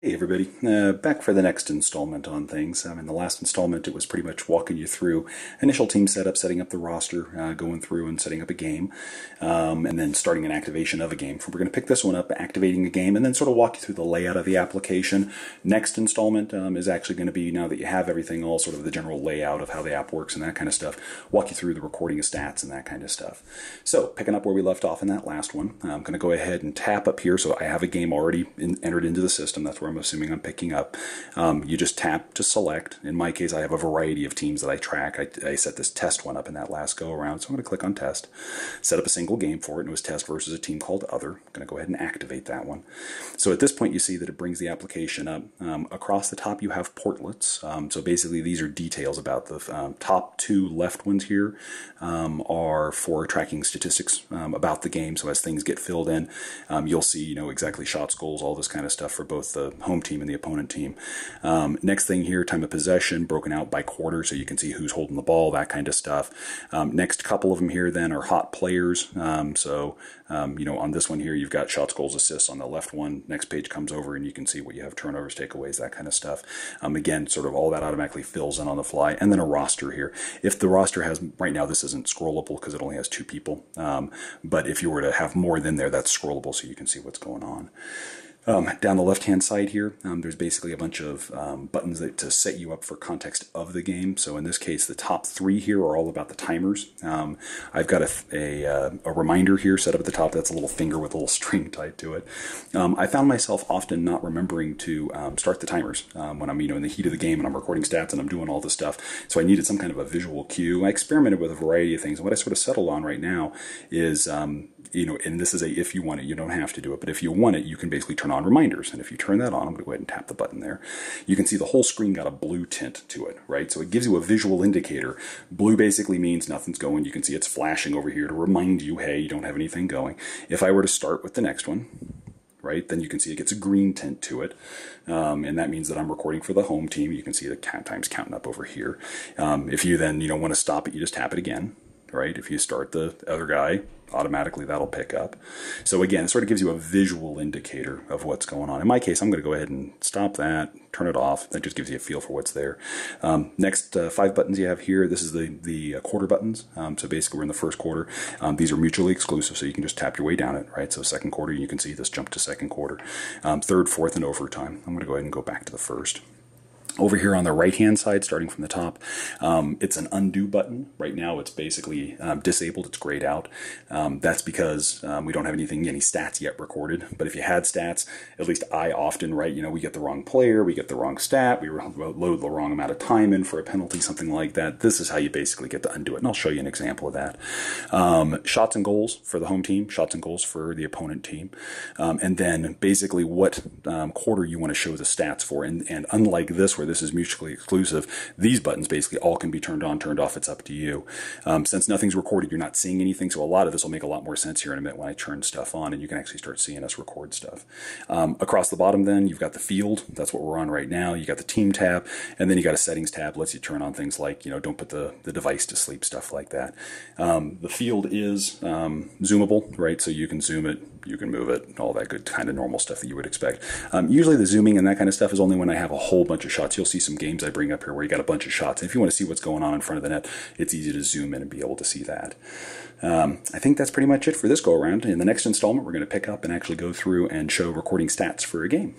Hey everybody, back for the next installment on things. In the last installment it was pretty much walking you through initial team setup, setting up the roster, going through and setting up a game, and then starting an activation of a game. We're going to pick this one up, activating a game, and then sort of walk you through the layout of the application. Next installment is actually going to be, now that you have everything, all sort of the general layout of how the app works and that kind of stuff, walk you through the recording of stats and that kind of stuff. So, picking up where we left off in that last one, I'm going to go ahead and tap up here. So I have a game already entered into the system. That's where I'm assuming I'm picking up. You just tap to select. In my case, I have a variety of teams that I track. I set this test one up in that last go around, so I'm going to click on test, set up a single game for it, and it was test versus a team called other. I'm going to go ahead and activate that one. So at this point, you see that it brings the application up. Across the top, you have portlets. So basically, these are details about the top two left ones here are for tracking statistics about the game. So as things get filled in, you'll see, exactly shots, goals, all this kind of stuff for both the home team and the opponent team. Next thing here, time of possession, broken out by quarter, so you can see who's holding the ball, that kind of stuff. Next couple of them here then are hot players. On this one here, you've got shots, goals, assists on the left one. Next page comes over and you can see what you have, turnovers, takeaways, that kind of stuff. Again, sort of all that automatically fills in on the fly. And then a roster here. If the roster has, right now this isn't scrollable because it only has 2 people, but if you were to have more than there, that's scrollable so you can see what's going on. Down the left-hand side here, there's basically a bunch of buttons to set you up for context of the game. So in this case, the top 3 here are all about the timers. I've got a reminder here set up at the top. That's a little finger with a little string tied to it. I found myself often not remembering to start the timers when I'm in the heat of the game and I'm recording stats and I'm doing all this stuff. So I needed some kind of a visual cue. I experimented with a variety of things. And what I sort of settled on right now is, and this is if you want it, you don't have to do it, but if you want it, you can basically turn on reminders. And if you turn that on, I'm going to go ahead and tap the button there. You can see the whole screen got a blue tint to it, right? So it gives you a visual indicator. Blue basically means nothing's going. You can see it's flashing over here to remind you, hey, you don't have anything going. If I were to start with the next one, right, then you can see it gets a green tint to it. And that means that I'm recording for the home team. You can see the times counting up over here. If you then, want to stop it, you just tap it again, right? If you start the other guy, automatically that'll pick up. So again, it sort of gives you a visual indicator of what's going on. In my case, I'm going to go ahead and stop that, turn it off. That just gives you a feel for what's there. Next 5 buttons you have here, this is the quarter buttons. So basically we're in the first quarter. These are mutually exclusive, so you can just tap your way down it, right? So second quarter, you can see this jump to second quarter. Third, fourth, and overtime. I'm going to go ahead and go back to the first. Over here on the right-hand side, starting from the top, it's an undo button. Right now it's basically disabled, it's grayed out. That's because we don't have any stats yet recorded. But if you had stats, at least I often, right, we get the wrong player, we get the wrong stat, we load the wrong amount of time in for a penalty, something like that. This is how you basically get to undo it, and I'll show you an example of that. Shots and goals for the home team, shots and goals for the opponent team. And then basically what quarter you want to show the stats for. And unlike this, where this is mutually exclusive, these buttons basically all can be turned on, turned off. It's up to you. Since nothing's recorded, you're not seeing anything, so a lot of this will make a lot more sense here in a minute when I turn stuff on and you can actually start seeing us record stuff. Across the bottom then, you've got the field. That's what we're on right now. You got the team tab, and then you got a settings tab. Lets you turn on things like, don't put the device to sleep, stuff like that. The field is zoomable, right? So you can zoom it, you can move it, all that good kind of normal stuff that you would expect. Usually the zooming and that kind of stuff is only when I have a whole bunch of shots. You'll see some games I bring up here where you got a bunch of shots. And if you want to see what's going on in front of the net, it's easy to zoom in and be able to see that. I think that's pretty much it for this go around. In the next installment, we're going to pick up and actually go through and show recording stats for a game.